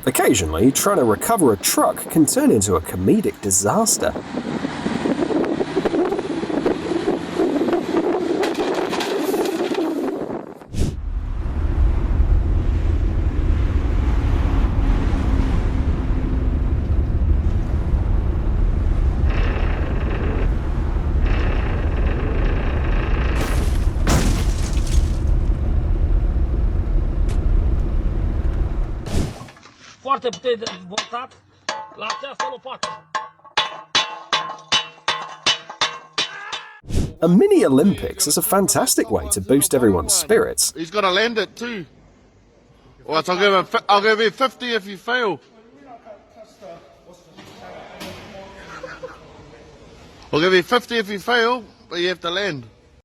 Occasionally, trying to recover a truck can turn into a comedic disaster. Foarte putere de voltat la această lopată. A mini Olympics is a fantastic way to boost everyone's spirits. He's got to land it too. Alright, I'll give you 50 if you fail. I'll give you 50 if you fail, but you have to land.